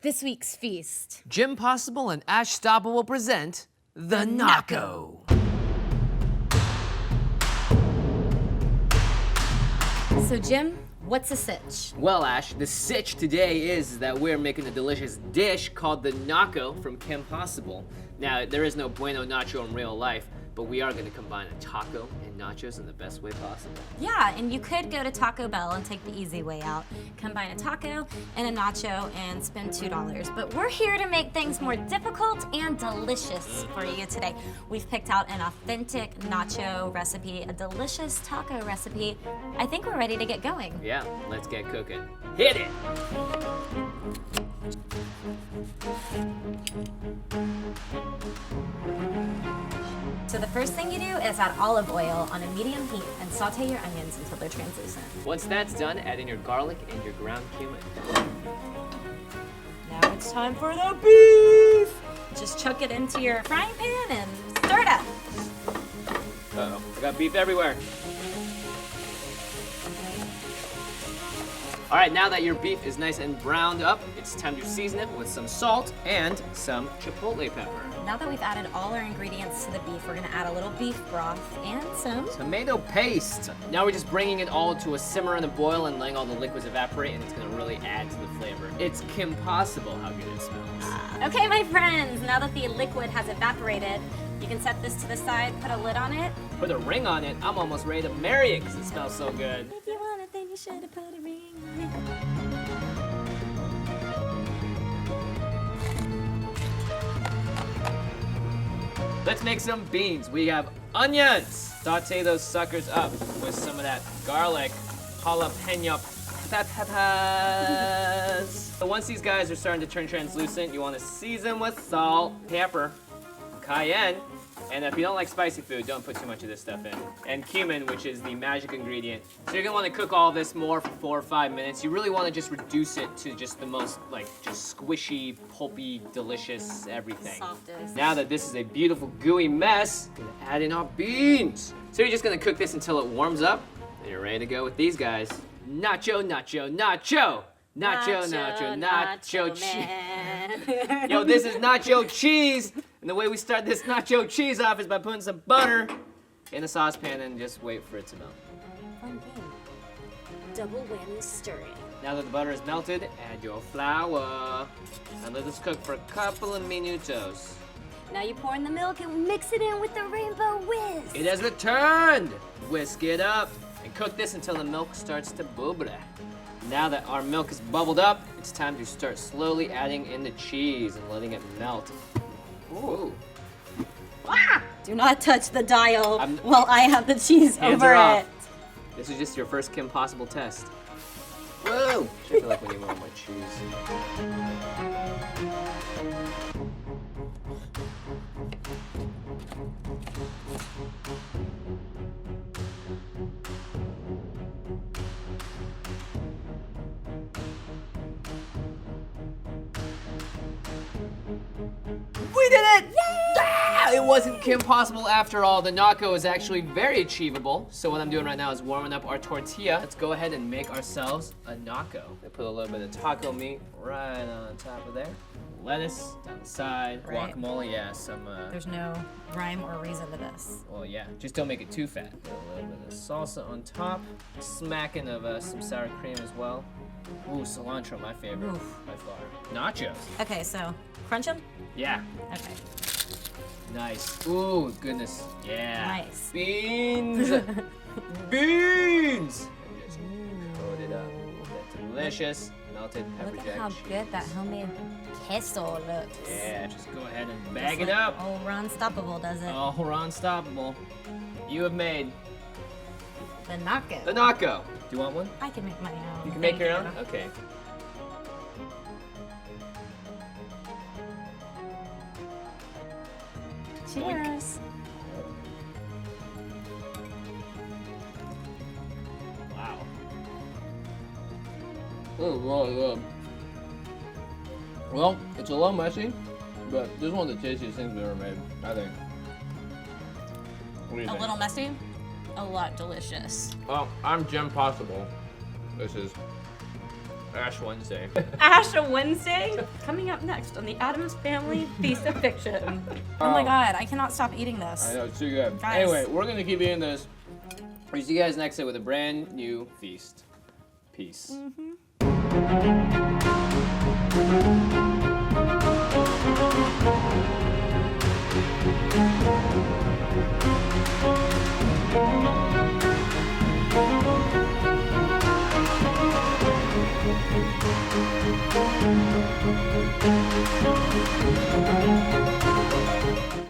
This week's feast. Jim Possible and Ash Stopper will present the NACO. So Jim, what's a sitch? Well, Ash, the sitch today is that we're making a delicious dish called the NACO from Kim Possible. Now, there is no bueno nacho in real life, but we are going to combine a taco and nachos in the best way possible. Yeah, and you could go to Taco Bell and take the easy way out. Combine a taco and a nacho and spend $2. But we're here to make things more difficult and delicious for you today. We've picked out an authentic nacho recipe, a delicious taco recipe. I think we're ready to get going. Yeah, let's get cooking. Hit it! So the first thing you do is add olive oil on a medium heat and saute your onions until they're translucent. Once that's done, add in your garlic and your ground cumin. Now it's time for the beef! Just chuck it into your frying pan and stir it up. Uh-oh, I got beef everywhere. All right, now that your beef is nice and browned up, it's time to season it with some salt and some chipotle pepper. Now that we've added all our ingredients to the beef, we're gonna add a little beef broth and some tomato paste. Now we're just bringing it all to a simmer and a boil and letting all the liquids evaporate, and it's gonna really add to the flavor. It's Kim Possible how good it smells. Okay, my friends, now that the liquid has evaporated, you can set this to the side, put a lid on it. Put a ring on it. I'm almost ready to marry it because it smells so good. If you want it, then you should have put a ring on it. Let's make some beans. We have onions. Saute those suckers up with some of that garlic, jalapeno peppers. So once these guys are starting to turn translucent, you want to season with salt, pepper, cayenne, and if you don't like spicy food, don't put too much of this stuff in. And cumin, which is the magic ingredient. So you're gonna want to cook all this more for 4 or 5 minutes. You really want to just reduce it to just the most, just squishy, pulpy, delicious everything. Softest. Now that this is a beautiful, gooey mess, we're gonna add in our beans. So you're just gonna cook this until it warms up, and you're ready to go with these guys. Nacho, nacho, nacho. Nacho, nacho, nacho, cheese. Yo, this is nacho cheese. And the way we start this nacho cheese off is by putting some butter in a saucepan and just wait for it to melt. Fun thing. Double whammy stirring. Now that the butter is melted, add your flour. And let this cook for a couple of minutos. Now you pour in the milk and mix it in with the rainbow whisk. It has returned. Whisk it up and cook this until the milk starts to bubble. Now that our milk is bubbled up, it's time to start slowly adding in the cheese and letting it melt. Ooh. Ah! Do not touch the dial while I have the cheese Hands over are off. it. This is just your first Kim Possible test. Whoa! I feel like we need more cheese. We did it! Yeah! It wasn't Kim Possible after all. The NACO is actually very achievable. So what I'm doing right now is warming up our tortilla. Let's go ahead and make ourselves a NACO. I put a little bit of taco meat right on top of there. Lettuce down the side. Right. Guacamole, yeah, some... There's no rhyme or reason to this. Well, yeah, just don't make it too fat. Put a little bit of salsa on top. Smacking of some sour cream as well. Ooh, cilantro, my favorite by far. Nachos. Okay, so crunch them? Yeah. Okay. Nice. Ooh, goodness. Yeah. Nice. Beans. Beans. And just coat it up. That delicious melted pepper Look jack at how cheese. good that homemade queso looks. Yeah, just go ahead and bag Just it like up. Oh, we're unstoppable, does it? Oh, we're unstoppable. You have made The NACO. the NACO. Do you want one? I can make my own. You can make Thank your you. own? Okay. Cheers. Wow. Oh, really good. Well, it's a little messy, but this is one of the tastiest things we've ever made, I think. What do you A think? little messy, a lot delicious. Well, I'm Jim Possible. This is Ash Wednesday. Ash Wednesday? Coming up next on the Addams Family Feast of Fiction. Oh my god, I cannot stop eating this. I know, it's too good. Guys. Anyway, we're gonna keep eating this. We'll see you guys next time with a brand new feast. Peace. Mm-hmm.